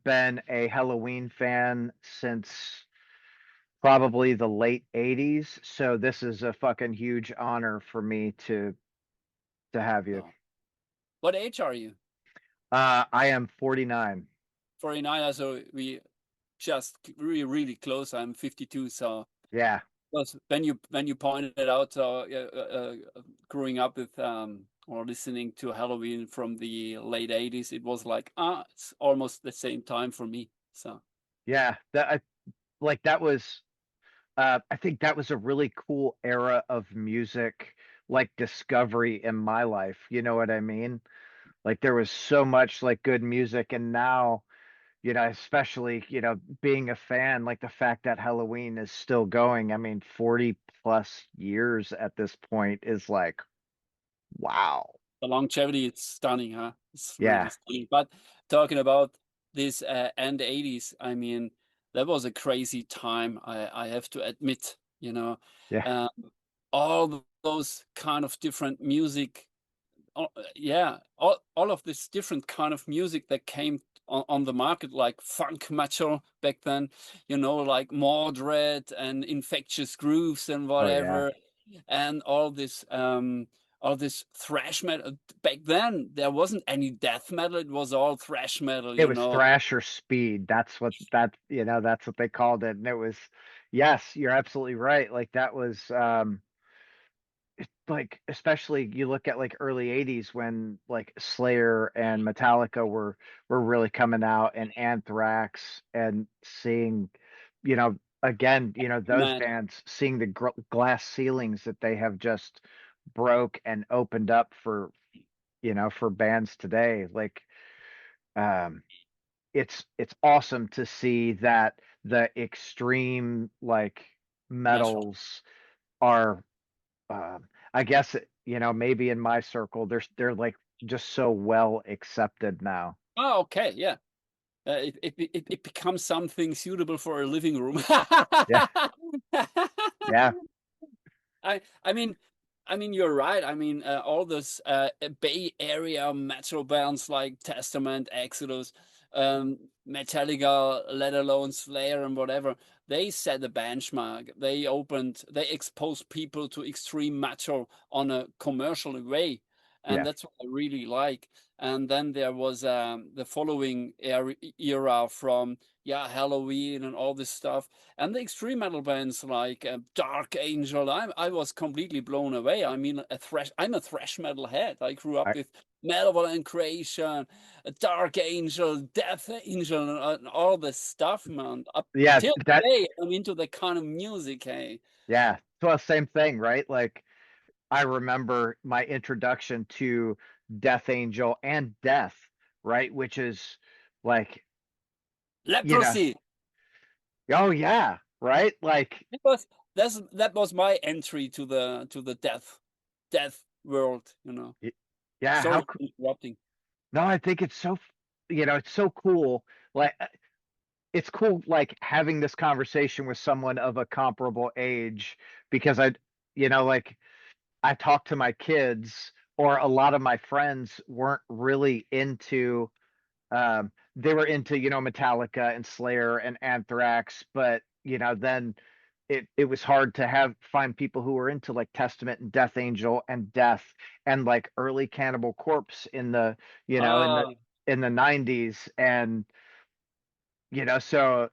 been a Halloween fan since probably the late 80s, so this is a fucking huge honor for me to have you. Oh. What age are you? I am 49. 49, so we just really, really close. I'm 52, so Yeah. was when you pointed out growing up with or listening to Halloween from the late 80s, it was like it's almost the same time for me. So Yeah, that was I think that was a really cool era of music, like discovery in my life. You know what I mean? Like there was so much like good music, and now, especially, being a fan, like the fact that Halloween is still going, I mean, 40 plus years at this point is like, wow. the longevity, it's stunning, huh? It's really Yeah. stunning. But talking about this end 80s, I mean, that was a crazy time. I have to admit, Yeah. um, those kind of different music. Yeah, all of this different kind of music that came on the market, like funk metal back then, like Mordred and Infectious Grooves and Oh yeah. whatever, and all this thrash metal. Back then, there wasn't any death metal; it was all thrash metal, It was thrash or speed. That's what they called it. And it was, yes, you're absolutely right. Like that was like, especially you look at like early 80s when like Slayer and Metallica were really coming out, and Anthrax, and seeing, again, those Man, bands, seeing the glass ceilings that they have just broke and opened up for, for bands today. Like um it's awesome to see that the extreme like metal. metals are, I guess, maybe in my circle, they're like just so well accepted now. Oh, okay, yeah. It becomes something suitable for a living room. Yeah, yeah, I mean, you're right. I mean, all those Bay Area metal bands like Testament, Exodus, Metallica, let alone Slayer and whatever, they set the benchmark. They exposed people to extreme metal on a commercial way, and yeah, that's what I really like. And then there was the following era from Halloween and all this stuff, and the extreme metal bands like Dark Angel. I was completely blown away. I mean, I'm a thrash metal head. I grew up I, with Malevolent Creation, Dark Angel, Death Angel, and all this stuff, man. Up yeah, till that, today, I'm into that kind of music. Hey, yeah. So same thing, right? Like I remember my introduction to Death Angel and Death, right? Which is like, you know, Leprosy. oh yeah, right? Like, That was that was my entry to the death world. y- yeah, Sorry for interrupting. no, I think it's so, it's so cool. Like it's cool like having this conversation with someone of a comparable age, because like I talk to my kids, or a lot of my friends weren't really into, they were into, Metallica and Slayer and Anthrax, but then it was hard to find people who were into like Testament and Death Angel and Death, and like early Cannibal Corpse in the, you know, in the Ah, in the 90s. And so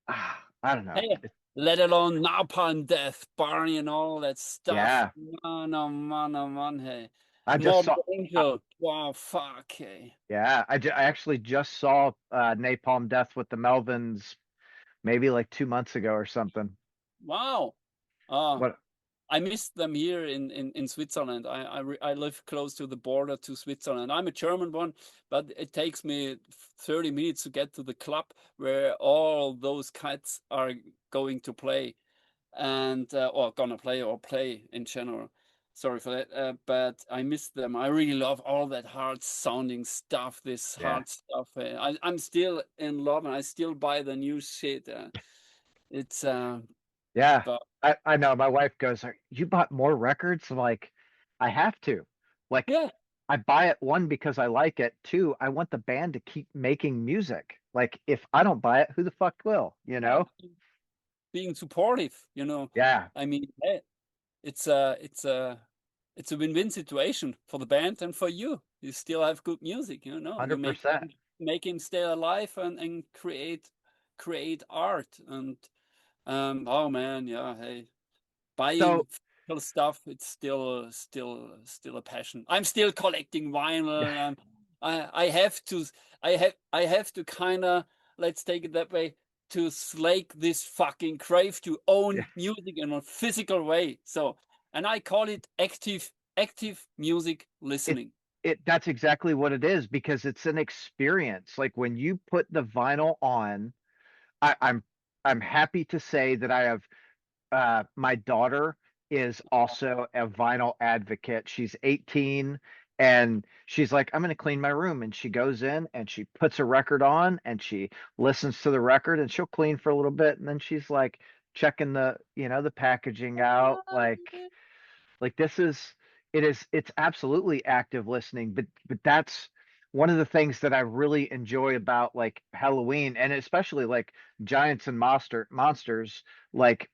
I don't know. hey, let alone Napalm Death, Barney, and all that stuff. Yeah, Man, oh man, oh man, hey. I just Mob saw. Angel, wow, fuck, hey. Yeah, I actually just saw Napalm Death with the Melvins maybe like 2 months ago or something. Wow. Uh, What? I missed them here in Switzerland. I live close to the border to Switzerland. I'm a German one, but it takes me 30 minutes to get to the club where all those cats are going to play. And or gonna play or play in general. Sorry for that, but I miss them. I really love all that hard sounding stuff. This Yeah, hard stuff. I'm still in love, and I still buy the new shit. It's yeah. but I know. My wife goes, "You bought more records?" I'm like, I have to. Like, yeah, I buy it, one, because I like it. Two, I want the band to keep making music. Like if I don't buy it, who the fuck will, you Yeah, know? being supportive, you know. Yeah, I mean, hey, it's a win-win situation for the band and for you. You still have good music, you know. You 100%. make him stay alive and create art. And oh man, yeah, hey, buying So, physical stuff, it's still a passion. I'm still collecting yeah, vinyl. I have to I have to kind of, let's take it that way, to slake this fucking crave to yeah. own music in a physical way. So, and I call it active music It listening. that's exactly what it is, because it's an experience. Like when you put the vinyl on, I'm happy to say that I have my daughter is also a vinyl advocate. She's 18 and she's like, I'm going to clean my room. And she goes in and she puts a record on and she listens to the record and she'll clean for a little bit. And then she's like checking the packaging out. Like this is, it's absolutely active listening. But that's one of the things that I really enjoy about like Halloween, and especially like Giants and Monsters. Like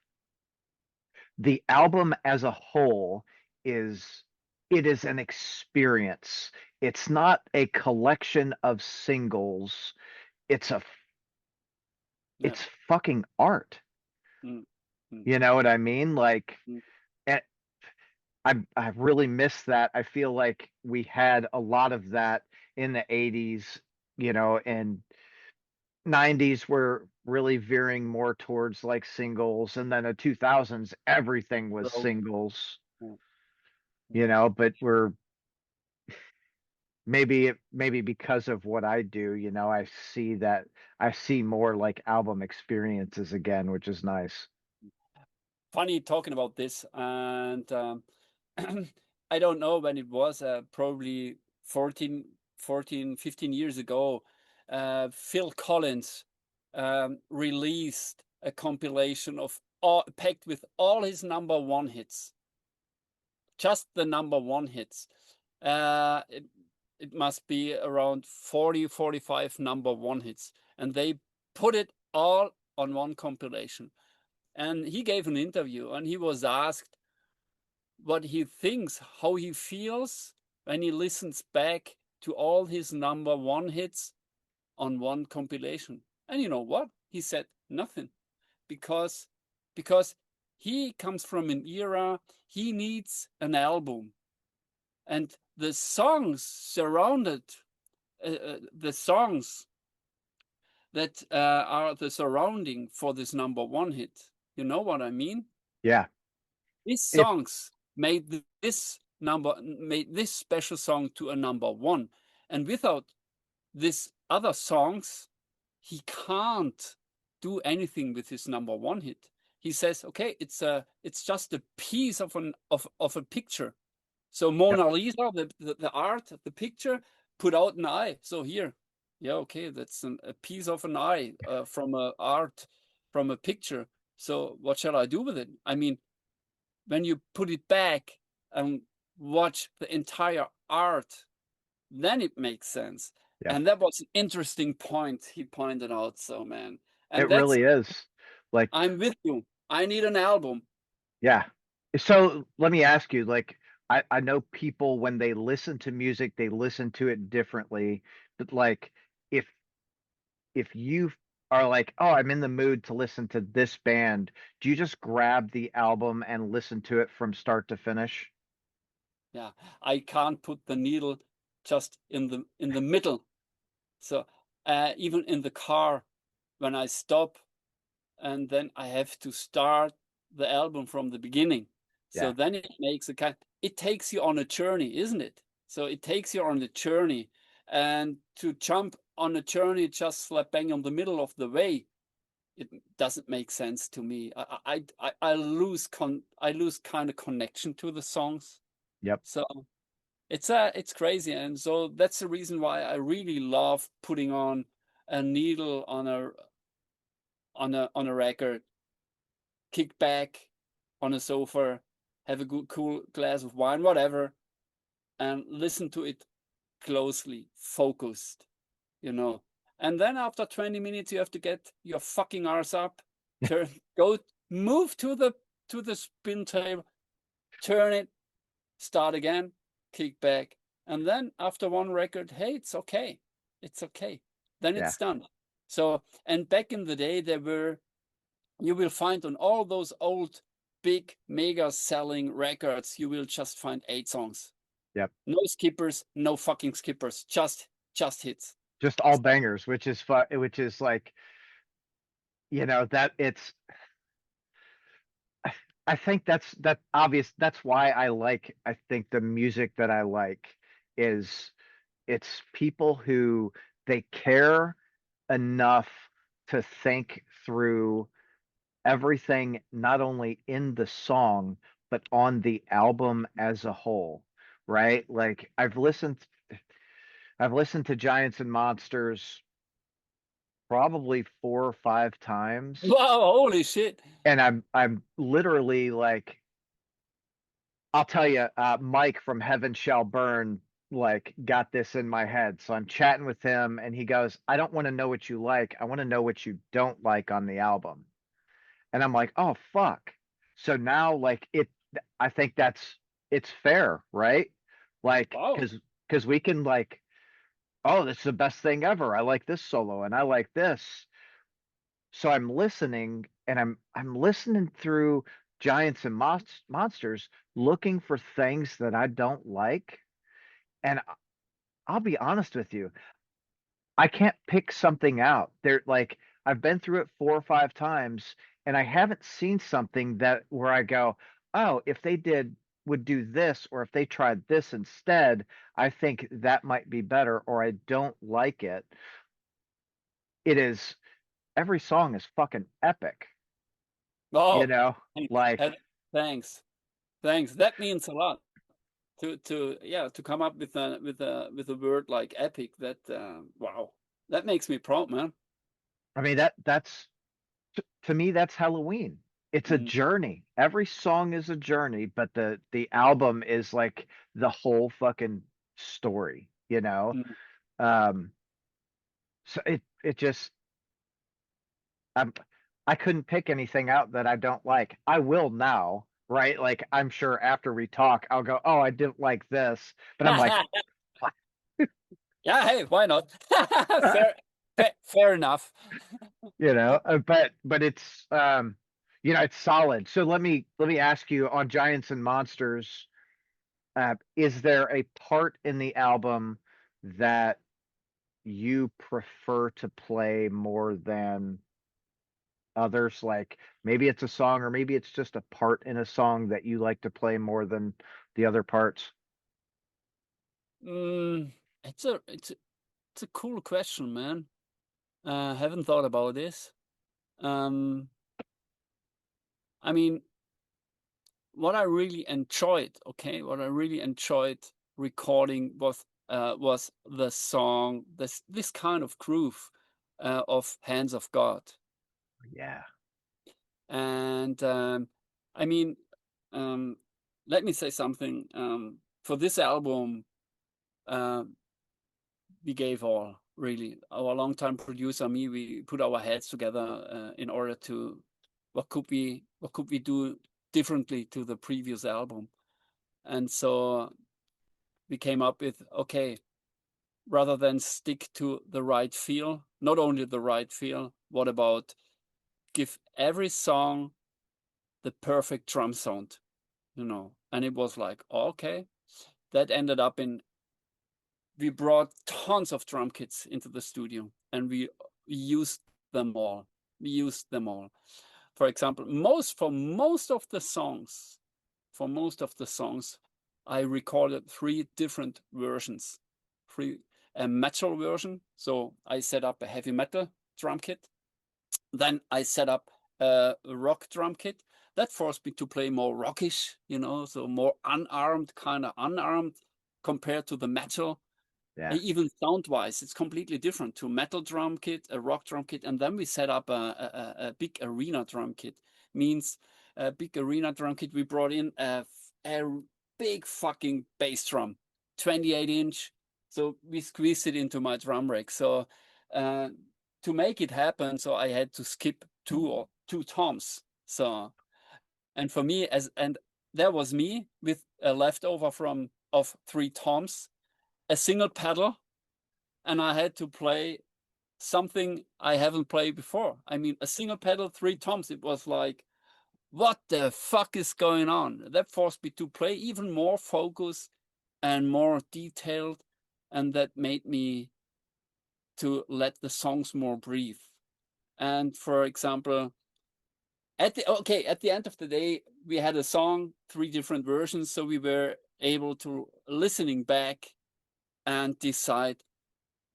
the album as a whole is, it is an experience. It's not a collection of singles. It's a Yeah. it's fucking art. Mm, mm, You know what I mean? Like mm. eh, I really miss that. I feel like we had a lot of that in the 80s, and 90s were really veering more towards like singles, and then the 2000s everything was So, singles, mm, mm. but we're maybe because of what I do, I see more like album experiences again, which is nice. Funny talking about this, and I don't know when it was, probably 15 years ago. Phil Collins released a compilation of packed with all his number one hits, just the number one hits. Uh, it, it must be around 40, 45 number one hits, and they put it all on one compilation. And he gave an interview and he was asked what he thinks, how he feels when he listens back to all his number one hits on one compilation. And you know what? He said nothing, because because he comes from an era, he needs an album, and the songs surrounded, the songs that are the surrounding for this number one hit. You know what I mean? Yeah. These If songs made this special song to a number one, and without these other songs, he can't do anything with his number one hit. He says, "Okay, it's just a piece of a picture." So Yep. Mona Lisa, the art, the picture, put out an eye. So here, yeah, okay, that's a piece of an eye, from a art, from a picture. So what shall I do with it? I mean, when you put it back and watch the entire art, then it makes sense. Yeah, And that was an interesting point he pointed out. So, man, and it that's, really is. Like, I'm with you. I need an album. yeah. So let me ask you, like, I know people when they listen to music, they listen to it differently. But like if if you are like, oh, I'm in the mood to listen to this band, do you just grab the album and listen to it from start to finish? Yeah, I can't put the needle just in the middle. So, even in the car, when I stop, and then I have to start the album from the beginning. So Yeah. then it makes a kind, it takes you on a journey, isn't it? So it takes you on a journey, and to jump on a journey just slap bang on the middle of the way, it doesn't make sense to me. I lose kind of connection to the songs. Yep. So it's crazy, and so that's the reason why I really love putting on a needle on a record, kick back on a sofa, have a good cool glass of wine, whatever, and listen to it closely, focused, you know. And then after 20 minutes, you have to get your fucking arse up, turn, go, move to the spin table, turn it, start again, kick back. And then after one record, hey, it's okay. It's okay. Then Yeah. it's done. So, and back in the day, you will find on all those old, big, mega selling records, you will just find 8 songs. Yep. No skippers, no fucking skippers, just hits. Just all bangers, which is which is like, that it's, I think that obvious. That's why I think the music that I like is, it's people who, they care enough to think through everything, not only in the song, but on the album as a whole, right? Like I've listened to Giants and Monsters probably 4 or 5 times, Wow, holy shit. and I'm literally like, I'll tell you, Mike from Heaven Shall Burn like got this in my head. So I'm chatting with him, and he goes, "I don't want to know what you like. I want to know what you don't like on the album." And I'm like, "Oh fuck." So now like I think it's fair, right? Like Wow. because we can like, "Oh, this is the best thing ever. I like this solo and I like this." So I'm listening, and I'm listening through Giants and Monsters, looking for things that I don't like. And I'll be honest with you, I can't pick something out. They're like, I've been through it 4 or 5 times, and I haven't seen something that where I go, "Oh, if they would do this, or if they tried this instead, I think that might be better," or I don't like it. It is, every song is fucking epic, you Oh, know? thanks. Like, Thanks. Thanks. That means a lot to come up with a word like epic. That wow, that makes me proud, man. I mean, that's to me, that's Halloween. It's a Mm, journey. Every song is a journey, but the album is like the whole fucking story, you know? mm. Um, so it just, I'm I couldn't pick anything out that I don't like. I will now, right? Like, I'm sure after we talk, I'll go, "Oh, I didn't like this," but I'm like, "Fuck." Yeah, hey, why not? Fair, fair enough. But it's, it's solid. So let me ask you, on Giants and Monsters, is there a part in the album that you prefer to play more than others? Like, maybe it's a song, or maybe it's just a part in a song that you like to play more than the other parts? Mm, it's a cool question, man. Haven't thought about this. Um, I mean, what I really enjoyed, okay, what I really enjoyed recording was the song, this kind of groove of Hands of God. Yeah. And I mean, um, let me say something. For this album, uh, we gave all, really. Our longtime producer, me, we put our heads together in order to what could we do differently to the previous album. And so we came up with, okay, rather than stick to the right feel, not only the right feel, what about give every song the perfect drum sound, you know? And it was like, okay, that ended up in, we brought tons of drum kits into the studio and we used them all. We used them all. For example, for most of the songs, I recorded 3 different versions. Three A metal version, so I set up a heavy metal drum kit. Then I set up a rock drum kit that forced me to play more rockish, so more unarmed, kind of unarmed compared to the metal. Yeah. Even sound wise, it's completely different to metal drum kit, a rock drum kit, and then we set up a big arena drum kit. Means a big arena drum kit. We brought in a big fucking bass drum 28-inch. So we squeezed it into my drum rack. So uh, to make it happen, so I had to skip two toms. So, and for me, and that was me with a leftover of three toms, a single pedal, and I had to play something I haven't played before. I mean, a single pedal, three toms. It was like, what the fuck is going on? That forced me to play even more focused and more detailed, and that made me to let the songs more breathe. And for example, at the end of the day, we had a song, three different versions, so we were able to listening back and decide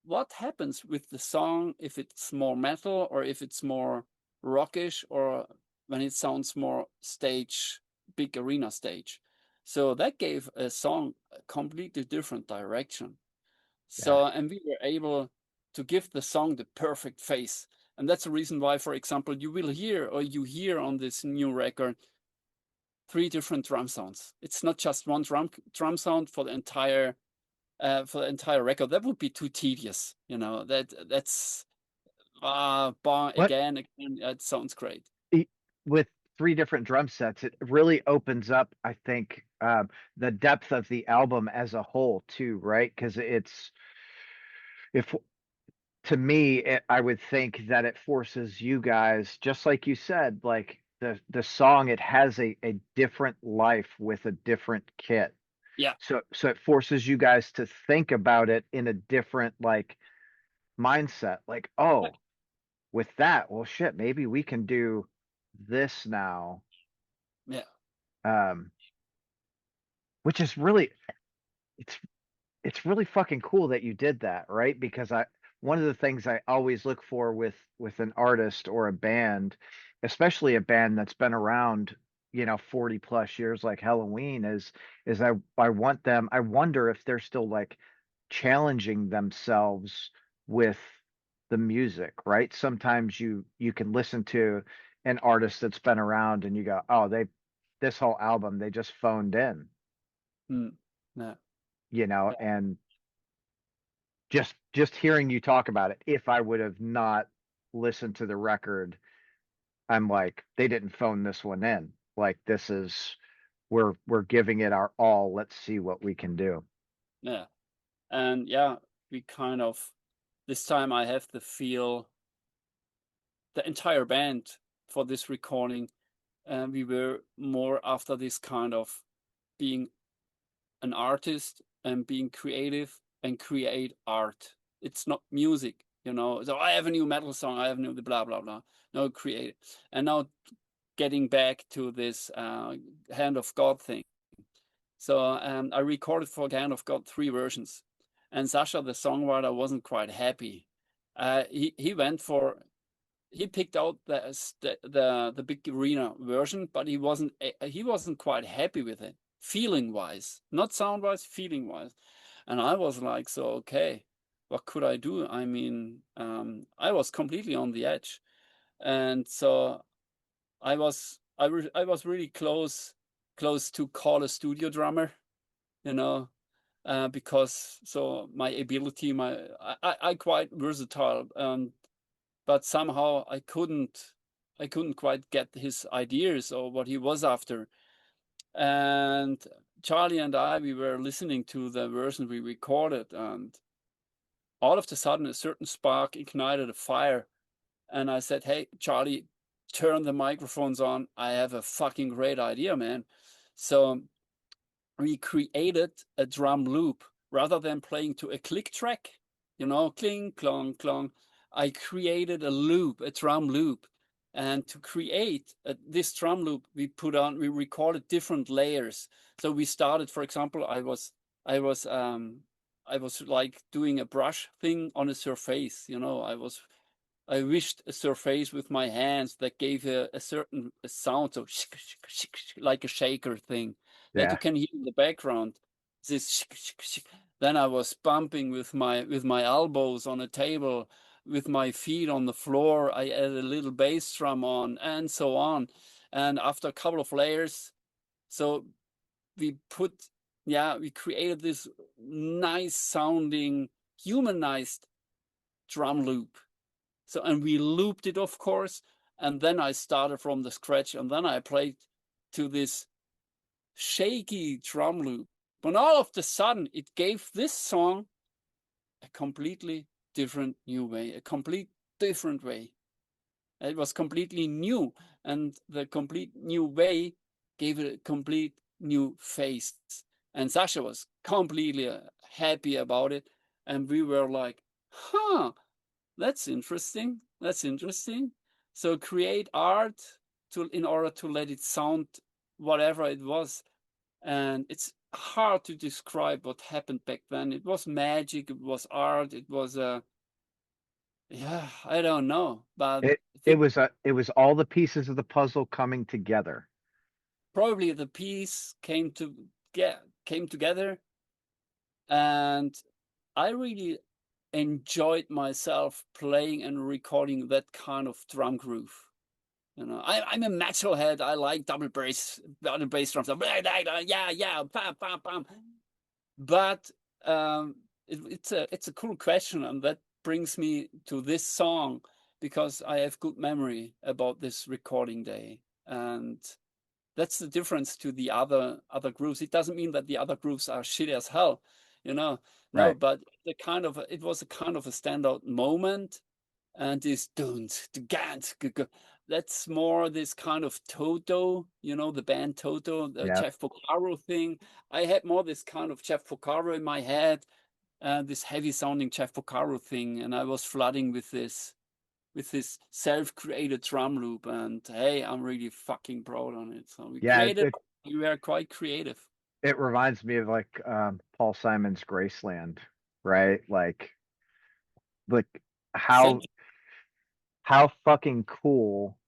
what happens with the song, if it's more metal or if it's more rockish, or when it sounds more stage, big arena stage. So that gave a song a completely different direction. Yeah. So, and we were able to give the song the perfect face. And that's the reason why, for example, you hear on this new record three different drum sounds. It's not just one drum sound for the entire record. That would be too tedious. That's bar What again. It sounds great. e- with three different drum sets, it really opens up, I think, the depth of the album as a whole too, right? Because it's if to me, I would think that it forces you guys, just like you said, like the song, it has a different life with a different kit. Yeah, So it forces you guys to think about it in a different like mindset. Like, yeah, oh, with that, well, shit, maybe we can do this now. yeah. Um, which is really it's it's really fucking cool that you did that, right? Because I one of the things I always look for with an artist or a band, especially a band that's been around, 40 plus years like Helloween is I want them I wonder if they're still like challenging themselves with the music, right? Sometimes you can listen to an artist that's been around and you go, "Oh, they this whole album they just phoned in," Mm, yeah, yeah, and just hearing you talk about it, if I would have not listened to the record, I'm like, they didn't phone this one in. Like this is we're giving it our all. Let's see what we can do. yeah. And yeah, we kind of this time I have the feel the entire band for this recording, and we were more after this kind of being an artist and being creative and create art. It's not music. So I have a new metal song, I have a new blah blah blah. No, create it. And now getting back to this Hand of God thing. So I recorded for Hand of God three versions, and Sasha, the songwriter, wasn't quite happy. He went for he picked out the big arena version, but he wasn't quite happy with it, feeling wise, not sound wise, feeling wise. And I was like, so okay, what could I do? I mean, I was completely on the edge, and so I was really close to call a studio drummer, you know, because so my ability, I quite versatile, but somehow I couldn't quite get his ideas or what he was after. And Charlie and I, we were listening to the version we recorded, and all of a sudden a certain spark ignited a fire. And I said, hey, Charlie, turn the microphones on. I have a fucking great idea, man. So we created a drum loop rather than playing to a click track, cling, clong, clong. I created a loop, a drum loop. And to create this drum loop, we recorded different layers. So we started, for example, I was, um, I was like doing a brush thing on a surface. I wished a surface with my hands that gave a certain sound, so like a shaker thing that you Yeah. can hear in the background. This then I was bumping with my elbows on a table, with my feet on the floor. I added a little bass drum on, and so on. And after a couple of layers, so we put yeah, we created this nice sounding, humanized drum loop. So, and we looped it, of course. And then I started from the scratch, and then I played to this shaky drum loop. But all of the sudden, it gave this song a completely different new way, a complete different way. It was completely new, and the complete new way gave it a complete new face. And Sasha was completely happy about it, and we were like, "Huh, that's interesting. That's interesting." So create art to in order to let it sound whatever it was, and it's hard to describe what happened back then. It was magic. It was art. It was a yeah. I don't know, but It I it think was all the pieces of the puzzle coming together. probably the piece came together, and I really enjoyed myself playing and recording that kind of drum groove. You know, I'm a metalhead. I like double bass drums. Yeah, yeah, bam, bam, bam. But it's a cool question, and that brings me to this song because I have good memory about this recording day, and that's the difference to the other grooves. It doesn't mean that the other grooves are shit as hell, you know. No, Right. but it was a kind of a standout moment, and this don't the gant that's more this kind of Toto, you know, the band Toto, the Yeah. Jeff Porcaro thing. I had more this kind of Jeff Porcaro in my head, this heavy sounding Jeff Porcaro thing, and I was flooding with this self-created drum loop, and hey, I'm really fucking proud on it. So Yeah. we were quite creative. It reminds me of like Paul Simon's Graceland, right? Like Same. how fucking cool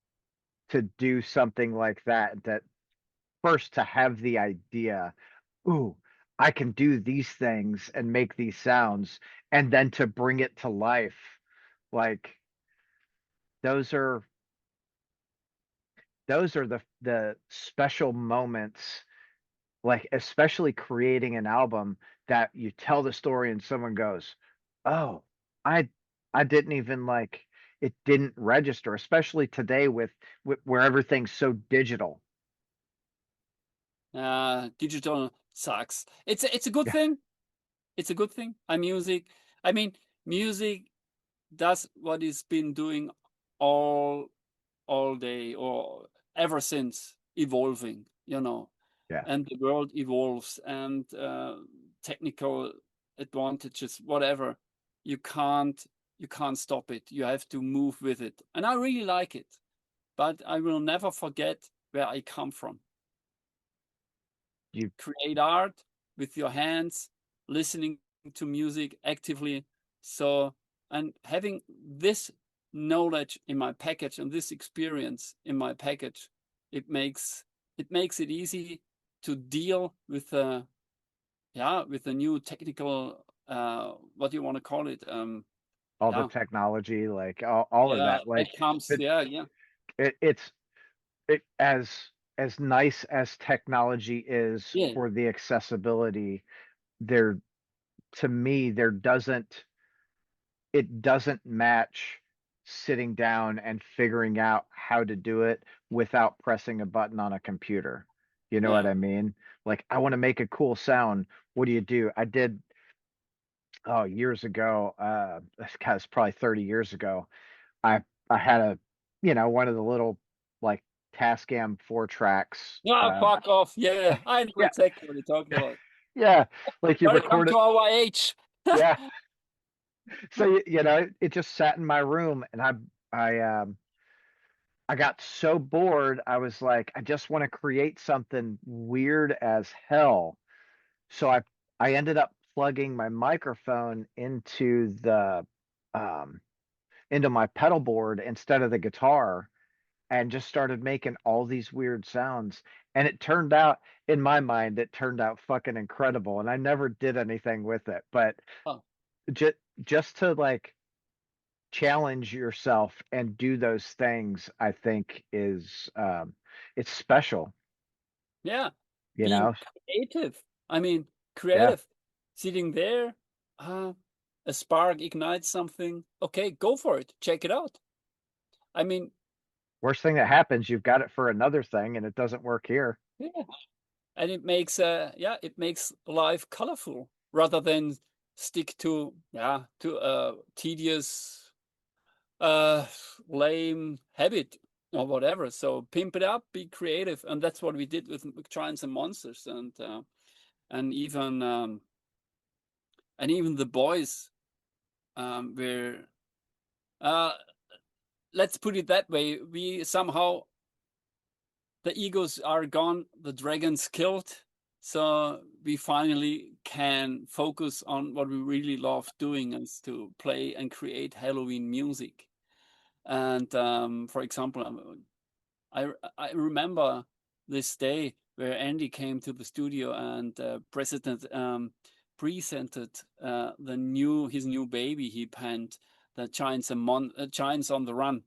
to do something like that. That first to have the idea, ooh, I can do these things and make these sounds, and then to bring it to life. Like those are the special moments, like especially creating an album that you tell the story and someone goes, "Oh, I didn't even like it didn't register," especially today with where everything's so digital. Digital sucks. It's a good Yeah, thing. It's a good thing. I mean, music does what it's been doing all all day or ever since evolving, you know, yeah. and the world evolves, and technical advantages, whatever, you can't you can't stop it. You have to move with it, and I really like it. But I will never forget where I come from. You Create art with your hands, listening to music actively. So, and having this knowledge in my package and this experience in my package, it makes it easy to deal with with the new technical what do you want to call it? all the Yeah, technology, like all of yeah, that, that like comes. it, Yeah, yeah, it's it as nice as technology is yeah, for the accessibility, there to me there doesn't it doesn't match sitting down and figuring out how to do it without pressing a button on a computer. You know what yeah. I mean? Like, I want to make a cool sound. What do you do? I did, oh, years ago, it's probably 30 years ago. I had one of the little like Tascam 4 tracks. Ah, fuck off. Yeah, I know Yeah, exactly what you're talking about. yeah, like you Welcome record to it. our age. Yeah. So it just sat in my room, and I got so bored. I was like, I just want to create something weird as hell. So I ended up plugging my microphone um into my pedal board instead of the guitar, and just started making all these weird sounds. And it turned out, in my mind, it turned out fucking incredible. And I never did anything with it, but Oh, just to like challenge yourself and do those things, I think is it's special, yeah, you being know? creative. I mean, Yeah. creative, sitting there, uh, a spark ignites something. Okay, go for it. Check it out. I mean, Worst thing that happens, you've got it for another thing and it doesn't work here. yeah, and it makes it makes life colorful rather than stick to a tedious uh lame habit or whatever. So pimp it up, be creative, and that's what we did with Giants and Monsters, and even the boys were uh let's put it that way, we somehow, the egos are gone, the dragons killed. So we finally can focus on what we really love doing, is to play and create Halloween music. And for example, I remember this day where Andy came to the studio and presented the his new baby he penned, the Giants on the Run,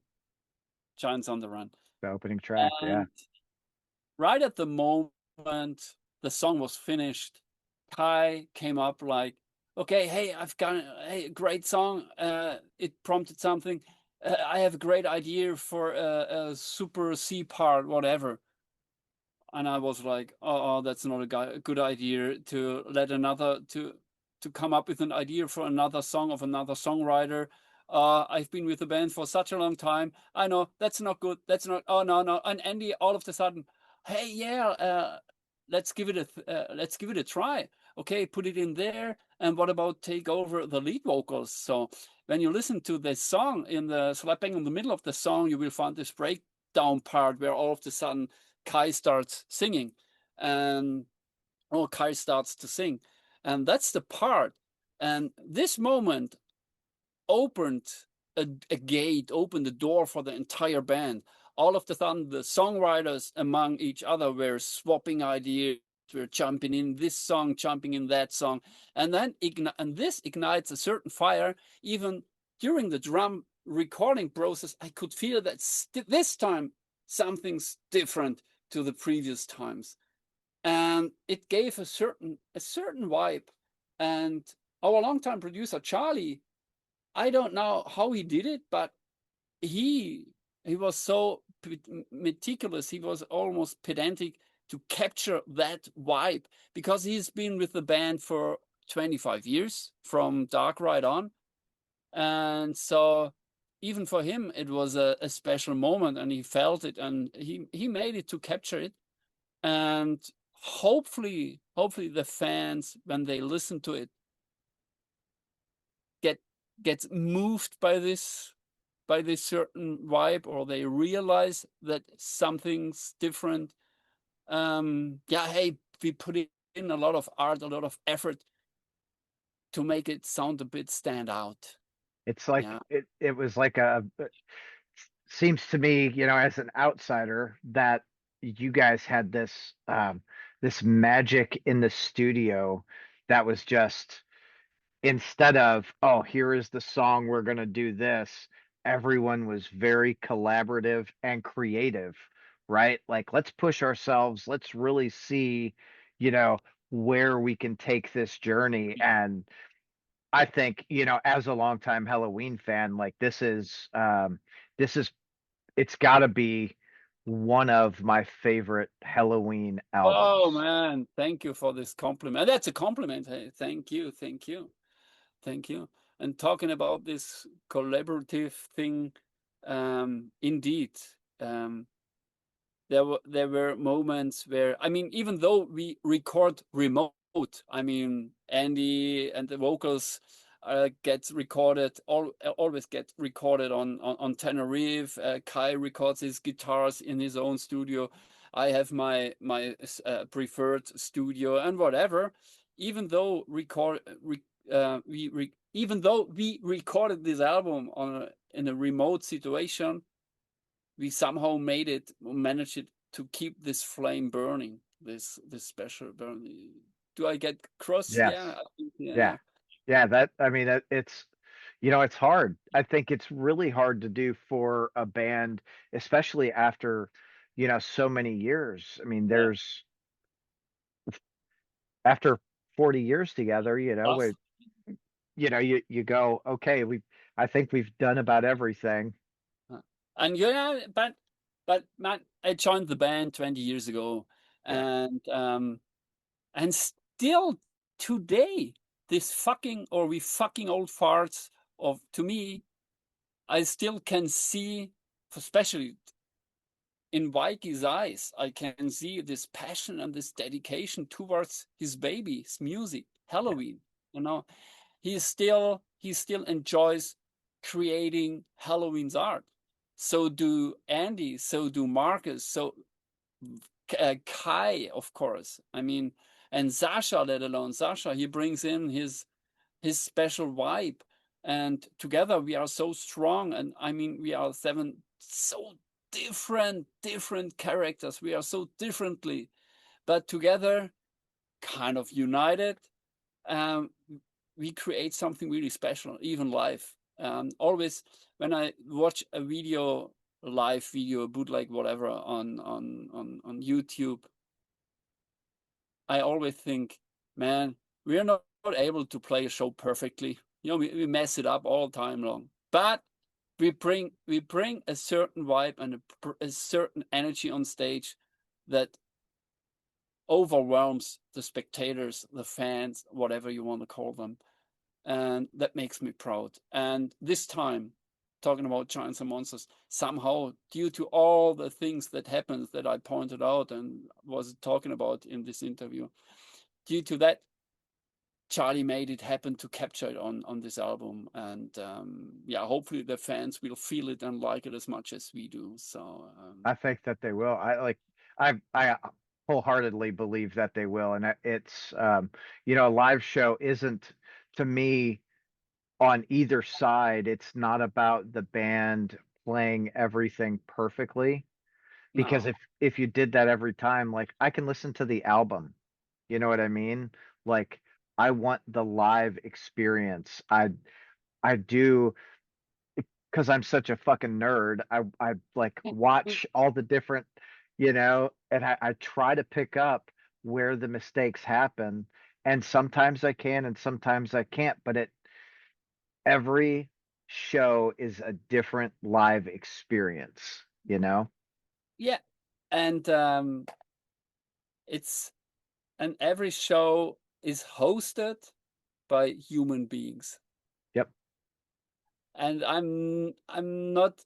Giants on the Run. The opening track. Yeah. And right at the moment the song was finished, Kai came up like, "Okay, hey, I've got hey, great song. It prompted something. I have a great idea for a super C part, whatever." And I was like, "Oh, that's not a good idea to let another to come up with an idea for another song of another songwriter. I've been with the band for such a long time. I know that's not good. That's not. Oh no, no." And Andy, all of a sudden, "Hey, yeah, let's give it a try. Okay, put it in there. And what about take over the lead vocals?" So when you listen to this song, in the slapping in the middle of the song, you will find this breakdown part where all of a sudden Kai starts singing, and Kai starts to sing, and that's the part. And this moment opened a gate, opened the door for the entire band. All of a sudden, the songwriters among each other were swapping ideas, were jumping in this song, jumping in that song, and then this ignites a certain fire. Even during the drum recording process, I could feel that this time something's different to the previous times, and it gave a certain vibe. And our longtime producer Charlie, I don't know how he did it, but he he was so meticulous. He was almost pedantic to capture that vibe, because he's been with the band for 25 years from Dark Ride on, and so even for him it was a special moment, and he felt it, and he made it to capture it. And hopefully the fans, when they listen to it, get gets moved by this certain vibe, or they realize that something's different. Yeah, hey, we put in a lot of art, a lot of effort to make it sound a bit stand out. It's like Yeah. it was like a seems to me, as an outsider, that you guys had this magic in the studio that was just, instead of, oh, here is the song, we're going to do this, everyone was very collaborative and creative, right? Like, let's push ourselves, let's really see, you know, where we can take this journey. And I think, as a longtime Halloween fan, like, this is it's got to be one of my favorite Halloween Oh albums. man, thank you for this compliment. That's a compliment. Hey, thank you, thank you. And talking about this collaborative thing, indeed, um, there were moments where, I mean, even though we record remote, I mean, Andy and the vocals gets recorded, always get recorded on Tenerife. Kai records his guitars in his own studio. I have my preferred studio and whatever. Even though even though we recorded this album in a remote situation, we somehow managed it to keep this flame burning, this special burning. Do I get cross? Yes. Yeah, I think, yeah, Yeah. yeah, Yeah, I mean, it's hard. I think it's really hard to do for a band, especially after, so many years. I mean, yeah. after 40 years together, Plus. you go, okay, I think we've done about everything. Uh, And yeah, but man, I joined the band 20 years ago, Yeah. and still today, this fucking or we fucking old farts of to me, I still can see, especially in Vikey's eyes, I can see this passion and this dedication towards his baby's music, Yeah. Halloween. You know, he still enjoys creating Halloween's art. So do Andy, so do Marcus, so Kai, of course. I mean, and Sasha, let alone Sasha, he brings in his special vibe, and together we are so strong. And I mean, we are seven so different characters. We are so differently, but together, kind of united. Um, we create something really special, even live. Always when I watch a video, live video, bootleg, whatever, on YouTube, I always think, man, we are not able to play a show perfectly. We mess it up all time long, but we bring a certain vibe and a certain energy on stage that overwhelms the spectators, the fans, whatever you want to call them, and that makes me proud. And this time, talking about Giants and Monsters, somehow, due to all the things that happened that I pointed out and was talking about in this interview, due to that, Charlie made it happen to capture it on this album. And yeah, hopefully the fans will feel it and like it as much as we do. So I think that they will. I wholeheartedly believe that they will. And it's, a live show isn't, to me, on either side, it's not about the band playing everything perfectly. Because no. if you did that every time, like I can listen to the album, you know what I mean? Like I want the live experience. I do, because I'm such a fucking nerd. I like watch all the different, and I try to pick up where the mistakes happen. And sometimes I can and sometimes I can't, but every show is a different live experience, you know? Yeah. And it's and every show is hosted by human beings. Yep. And I'm not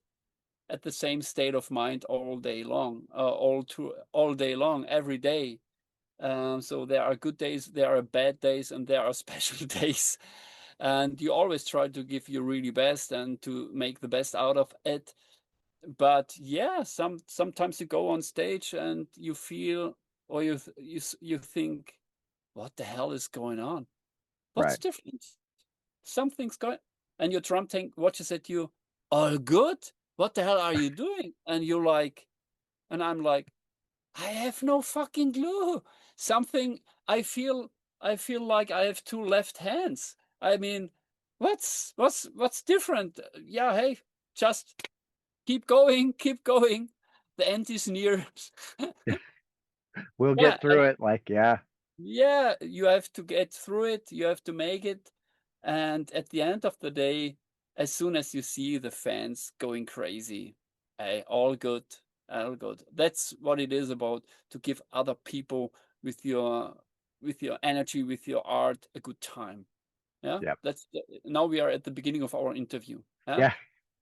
at the same state of mind all day long, all day long, every day. So there are good days, there are bad days, and there are special days. And you always try to give your really best and to make the best out of it. But yeah, sometimes you go on stage and you feel, or you think, what the hell is going on? What's Right. different? Something's going, and your drum tank watches at you, all good? What the hell are you doing? And you're like, and I'm like, I have no fucking clue. Something I feel like I have two left hands. I mean, what's different? Yeah, hey, just keep going, keep going. The end is near. We'll Yeah, get through it. Like, yeah, yeah, you have to get through it, you have to make it. And at the end of the day, as soon as you see the fans going crazy, hey, all good, all good. That's what it is about, to give other people with your energy, with your art, a good time. Yeah, yeah, now we are at the beginning of our interview. Yeah, yeah.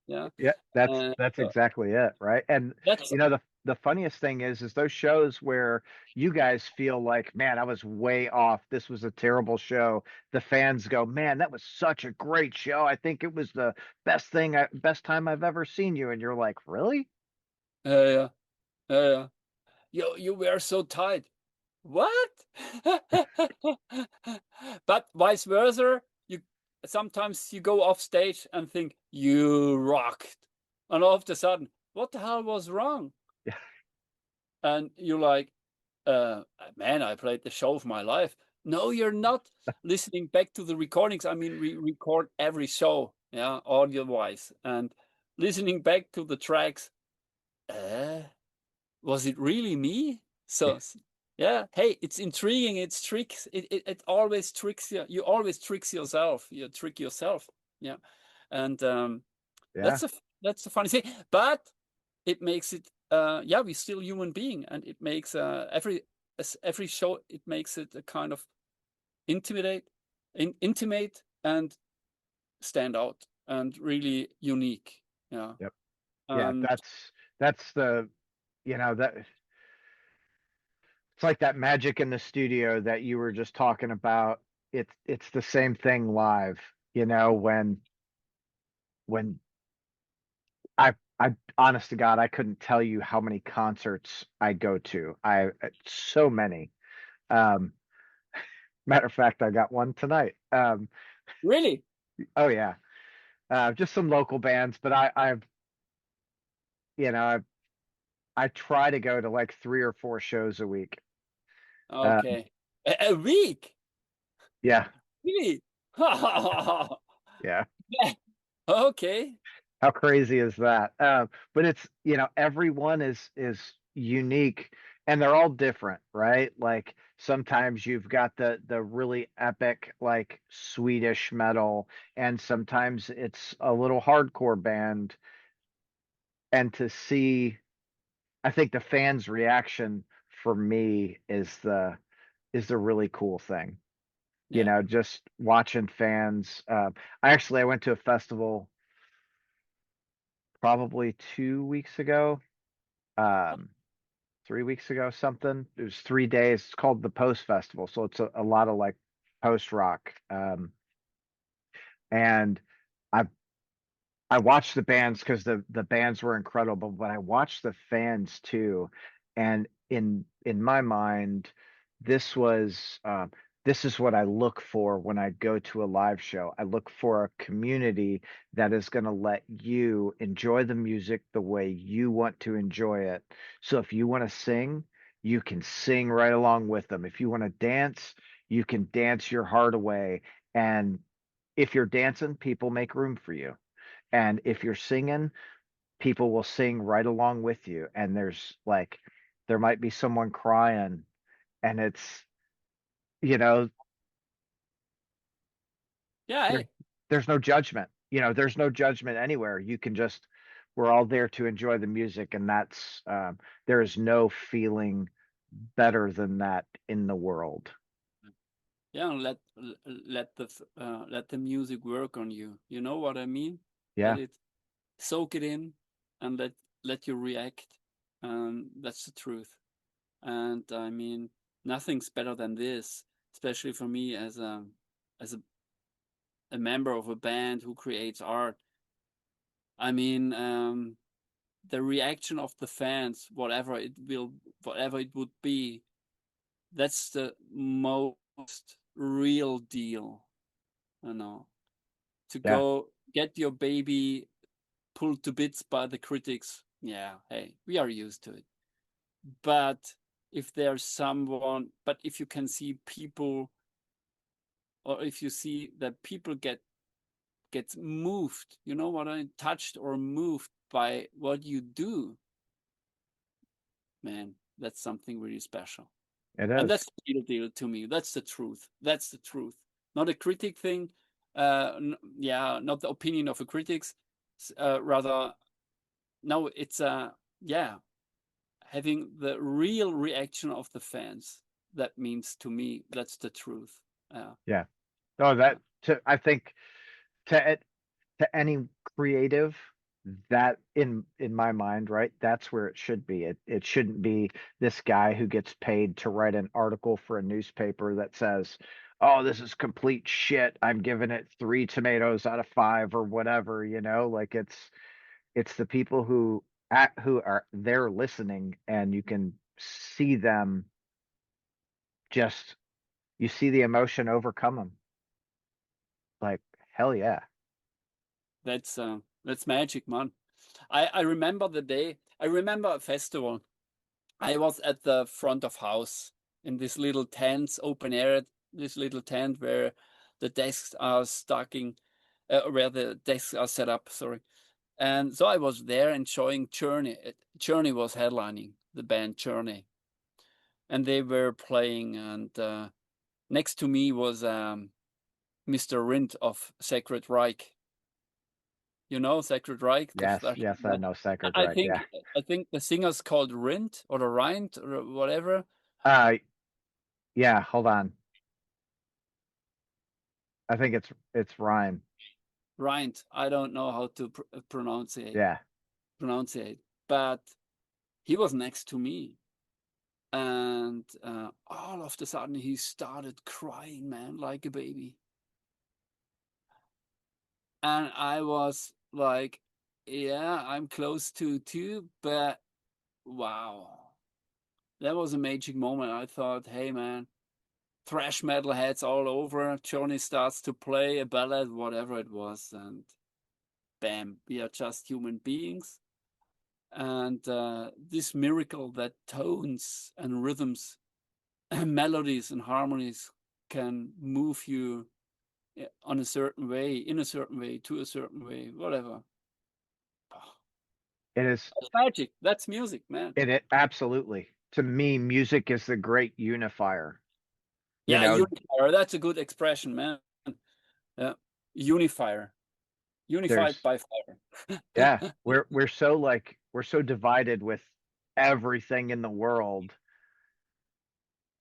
yeah. Yeah, that's And that's exactly it, right? And that's the funniest thing is those shows where you guys feel like, man, I was way off. This was a terrible show. The fans go, man, that was such a great show. I think it was the best time I've ever seen you. And you're like, really? yeah, yeah. You were so tight. What? But vice versa, you sometimes you go off stage and think you rocked, and all of a sudden, what the hell was wrong? Yeah, And you're like, man, I played the show of my life. No, you're not. Listening back to the recordings, I mean, we record every show, yeah, audio wise, and listening back to the tracks, uh, was it really me? yeah, So. Yeah, hey, it's intriguing. It's tricks. It always tricks you. You always tricks yourself. You trick yourself. Yeah, and Yeah. that's that's a funny thing. But it makes it. Yeah, we're still human being, and it makes every show. It makes it a kind of intimidate, intimate, and stand out, and really unique. Yeah, Yep. Yeah. and That's the, that it's like that magic in the studio that you were just talking about. It's the same thing live, when I honest to God, I couldn't tell you how many concerts I go to. So many. Um, Matter of fact, I got one tonight. really, Oh yeah. Just some local bands, but you know, I try to go to like 3 or 4 shows a week. Uh, okay, a week, yeah, really. yeah. Yeah, okay. How crazy is that? But it's, everyone is unique and they're all different, right? Like sometimes you've got the really epic like Swedish metal, and sometimes it's a little hardcore band. And to see, I think the fans' reaction for me is the really cool thing. Yeah. Just watching fans. I went to a festival probably 2 weeks ago, um, 3 weeks ago, something. It was 3 days. It's called the Post Festival, so it's a lot of like post rock. And I I watched the bands because the bands were incredible, but I watched the fans too. And in my mind, this was this is what I look for when I go to a live show. I look for a community that is going to let you enjoy the music the way you want to enjoy it. So if you want to sing, you can sing right along with them. If you want to dance, you can dance your heart away. And if you're dancing, people make room for you. And if you're singing, people will sing right along with you. And there might be someone crying, and you know, Yeah, there, hey, there's no judgment. There's no judgment anywhere. We're all there to enjoy the music. And there is no feeling better than that in the world. yeah, let the music work on you. You know what I mean? Let Yeah. it soak it in, and let you react. And that's the truth. And I mean, nothing's better than this, especially for me as a member of a band who creates art. I mean, the reaction of the fans, whatever it would be, that's the most real deal, you know. To Yeah. go get your baby pulled to bits by the critics, yeah, hey, we are used to it. But if you can see people, or if you see that people get moved, you know what I touched or moved by what you do, man, that's something really special. It And is. that's the real deal to me. That's the truth. That's the truth. Not a critic thing. Yeah, not the opinion of a critics. Rather, no, it's yeah, having the real reaction of the fans. That means to me, that's the truth. Yeah. No, Yeah, I think to to any creative, that in my mind, right, that's where it should be. It shouldn't be this guy who gets paid to write an article for a newspaper that says, oh, this is complete shit, I'm giving it 3 tomatoes out of 5 or whatever. Like it's the people who are there listening, and you can see them, just you see the emotion overcome them. Like, hell yeah. that's magic, man. I remember the day. I remember a festival. I was at the front of house in this little tent, open air, this little tent where the desks are stocking, where the desks are set up. Sorry, and so I was there enjoying Journey. Journey was headlining the band Journey, and they were playing, and next to me was Mr. Rindt of Sacred Reich. You know Sacred Reich, the Yes, thrash yes, I metal. know Sacred I Reich. Yeah. think I think the singer's called Rindt or the Rind or whatever. Uh, yeah. Hold on. I think it's rhyme. Rind. I don't know how to pronounce it. Yeah. But he was next to me, and all of a sudden he started crying, man, like a baby. And I was like, yeah, I'm close to too, but wow, that was a magic moment. I thought, hey, man, thrash metal heads all over. Johnny starts to play a ballad, whatever it was, and bam, we are just human beings. And this miracle that tones and rhythms, melodies and harmonies can move you on a certain way, in a certain way, to a certain way, whatever. It is. That's magic. That's music, man. It absolutely. To me, music is the great unifier. You Yeah, know, unifier. That's a good expression, man. Yeah, unifier. Unified there's by fire. yeah, we're so divided with everything in the world.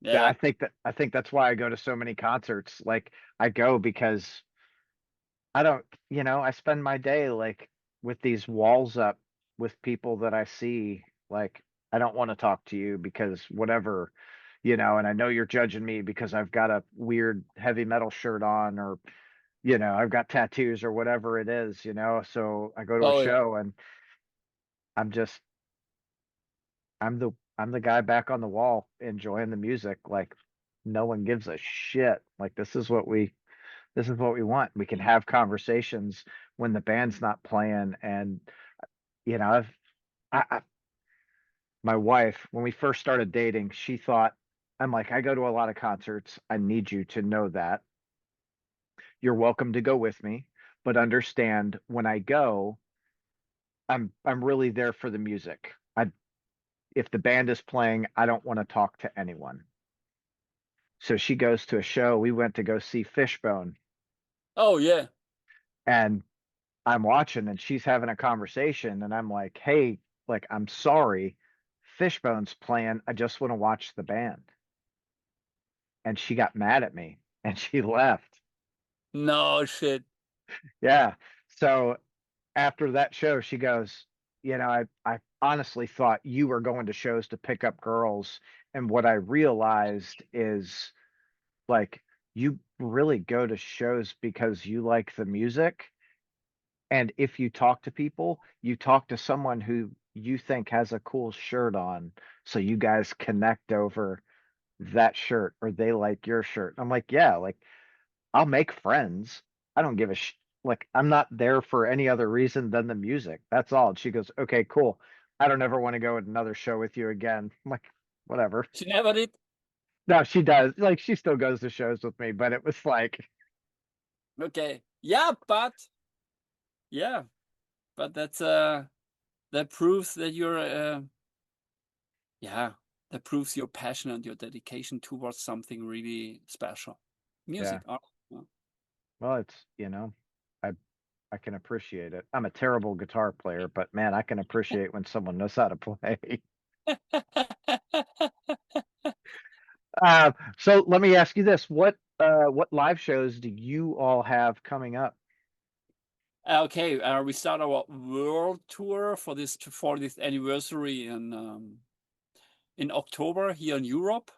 Yeah, Yeah. I think that's why I go to so many concerts. Like I go because I don't, I spend my day like with these walls up with people that I see. Like I don't want to talk to you because whatever, and I know you're judging me because I've got a weird heavy metal shirt on or, I've got tattoos or whatever it is, So I go to a Oh yeah. show and I'm just I'm the guy back on the wall enjoying the music. Like no one gives a shit. Like this is what we want. We can have conversations when the band's not playing. And I've I my wife, when we first started dating, she thought I'm like, I go to a lot of concerts. I need you to know that. You're welcome to go with me, but understand when I go, I'm really there for the music. If the band is playing, I don't want to talk to anyone. So she goes to a show. We went to go see Fishbone, Oh yeah. and I'm watching and she's having a conversation and I'm like, "Hey, like I'm sorry. Fishbone's playing. I just want to watch the band." And she got mad at me and she left. No shit. Yeah. So after that show, she goes, I honestly thought you were going to shows to pick up girls. And what I realized is like you really go to shows because you like the music. And if you talk to people, you talk to someone who you think has a cool shirt on. So you guys connect over that shirt or they like your shirt. I'm like, yeah, like I'll make friends. I don't give a like I'm not there for any other reason than the music. That's all. And she goes, okay, cool. I don't ever want to go to another show with you again. I'm like, whatever. She never did. No, she does. Like she still goes to shows with me, but it was like, Okay. Yeah, yeah, but that proves that you're yeah, that proves your passion and your dedication towards something really special. yeah. Music, art. Well, it's, I I can appreciate it. I'm a terrible guitar player, but man, I can appreciate when someone knows how to play. So let me ask you this: what live shows do you all have coming up? Okay, we start our world tour for this anniversary in October here in Europe.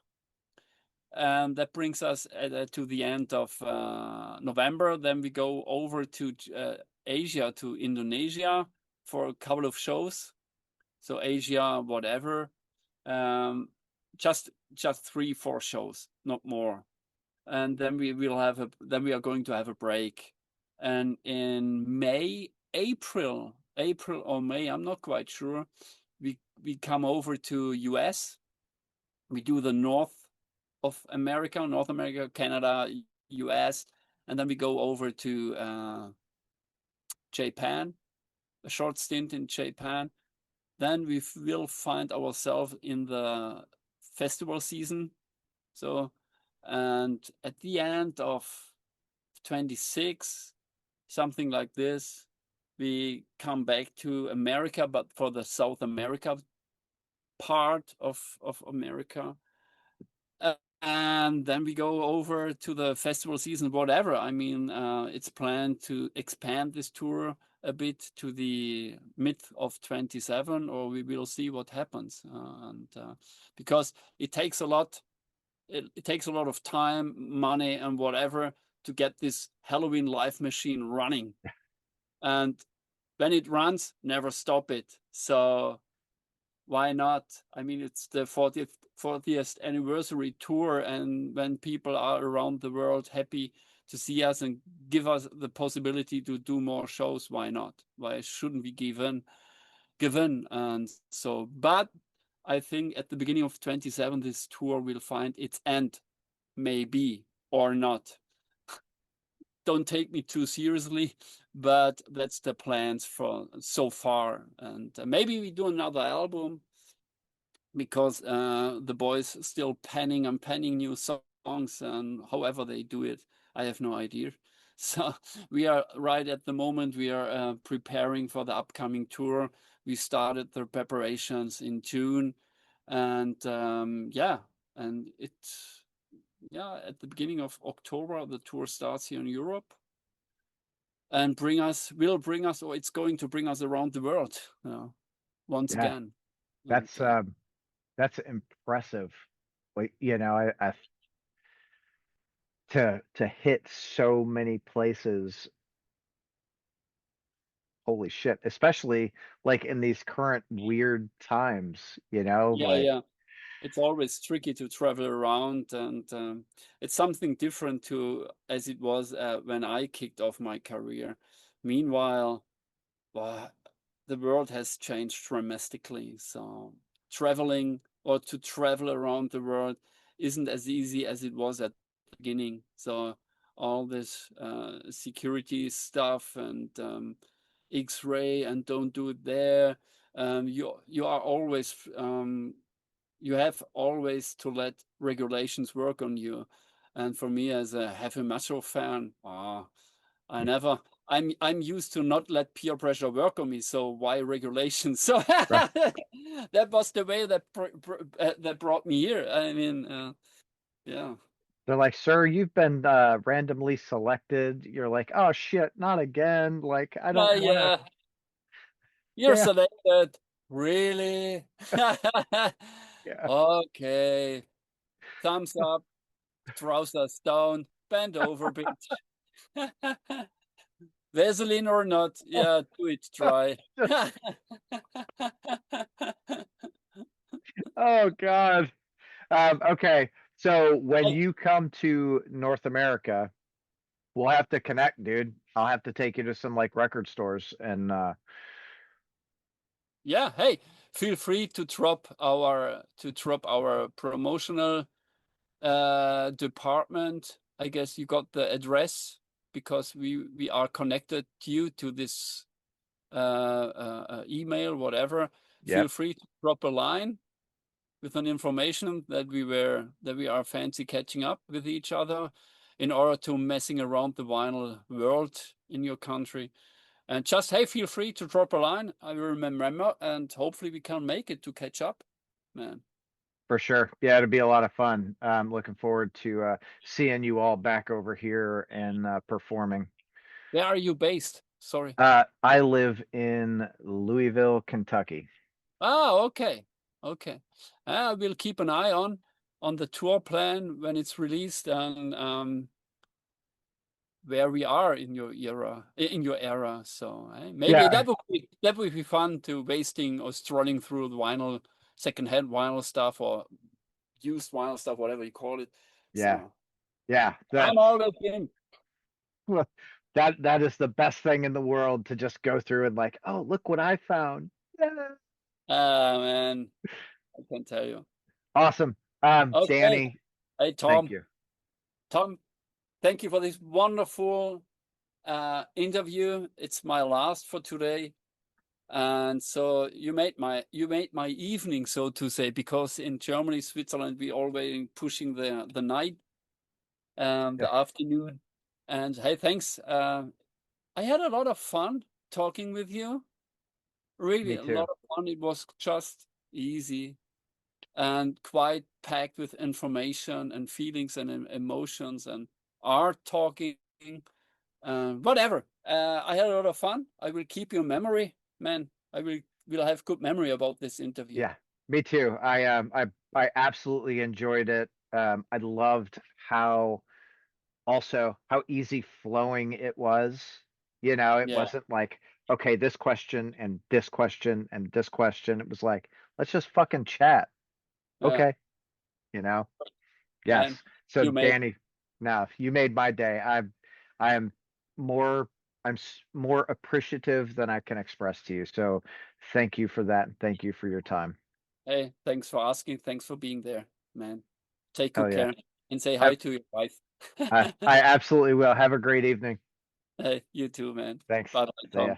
And that brings us to the end of November. Then we go over to Asia, to Indonesia for a couple of shows. So Asia, whatever, um, just 3, 4 shows, not more. And then we are going to have a break. And in April or May, I'm not quite sure. We come over to US. We do the North America, Canada, US, and then we go over to Japan, a short stint in Japan. Then we will find ourselves in the festival season. So, and at the end of 26, something like this, we come back to America, but for the South America part of America. And then we go over to the festival season, whatever. I mean, it's planned to expand this tour a bit to the mid of 27, or we will see what happens. Because it takes a lot, it takes a lot of time, money, and whatever to get this Helloween live machine running. And when it runs, never stop it. So why not? I mean, it's the 40th anniversary tour, and when people are around the world happy to see us and give us the possibility to do more shows, why not? Why shouldn't we give in? And so, but I think at the beginning of 27, this tour will find its end, maybe or not. Don't take me too seriously, but that's the plans for so far. And maybe we do another album, because the boys still penning and penning new songs, and however they do it, I have no idea. So we are right at the moment, we are preparing for the upcoming tour. We started the preparations in June, and yeah, and at the beginning of October, the tour starts here in Europe and will bring us, or it's going to bring us around the world once Yeah, again. And that's that's impressive. Like, to hit so many places. Holy shit, especially like in these current weird times, yeah, like yeah, it's always tricky to travel around, and it's something different to as it was when I kicked off my career. Meanwhile, well, the world has changed dramatically. So traveling, or to travel around the world, isn't as easy as it was at the beginning. So all this security stuff, and X-ray, and don't do it there. You are always you have always to let regulations work on you. And for me, as a heavy metal fan, I never. I'm used to not let peer pressure work on me. So why regulations? So right. that was the way that brought me here. I mean, yeah, They're like, sir, you've been randomly selected. You're like, oh shit, not again. Like, I don't want to. yeah. You're Damn. selected. Really? Yeah. Okay. Thumbs up. Trousers down. Bend over, bitch. Vaseline or not? Yeah, do it. Try. Just, oh God. Okay. So when Hey, you come to North America, we'll have to connect, dude. I'll have to take you to some like record stores and yeah, hey, feel free to drop our promotional department. I guess you got the address, because we are connected to you to this email, whatever. yep, Feel free to drop a line with an information that we are fancy catching up with each other in order to messing around the vinyl world in your country. And just, hey, feel free to drop a line. I will remember, and hopefully we can make it to catch up, man. for sure. Yeah, it'll be a lot of fun. I'm looking forward to seeing you all back over here and performing. Where are you based? Sorry. I live in Louisville, Kentucky. Oh, okay. Okay. We'll keep an eye on the tour plan when it's released, and where we are in your era. So maybe Yeah, that would be fun, to wasting or strolling through the secondhand vinyl stuff, or used vinyl stuff, whatever you call it. yeah, So yeah. I'm always in. That is the best thing in the world to just go through and like, oh, look what I found. Yeah. Ah, man, I can tell you. Awesome. Okay. Danny, Hey, thank Tom. you. Tom, thank you for this wonderful interview. It's my last for today. And so you made my evening, so to say, because in Germany, Switzerland, we always pushing the night, Yeah, the afternoon. And hey, thanks. I had a lot of fun talking with you. Really, me a too. lot of fun. It was just easy and quite packed with information and feelings and emotions and art talking, whatever. I had a lot of fun. I will keep your memory, man. I will have good memory about this interview. Yeah, me too. I absolutely enjoyed it. I loved how also how easy flowing it was. You know, it Yeah, wasn't like, okay, this question and this question and this question. It was like, let's just fucking chat. yeah, Okay, you know. man. Yes. So You made Danny, now you made my day. I am more more appreciative than I can express to you. So thank you for that and thank you for your time. Hey, thanks for asking. Thanks for being there, man. Take Oh good yeah. care and say hi Have, to your wife. I absolutely will. Have a great evening. Hey, you too, man. Thanks. Bye bye, See ya. Tom.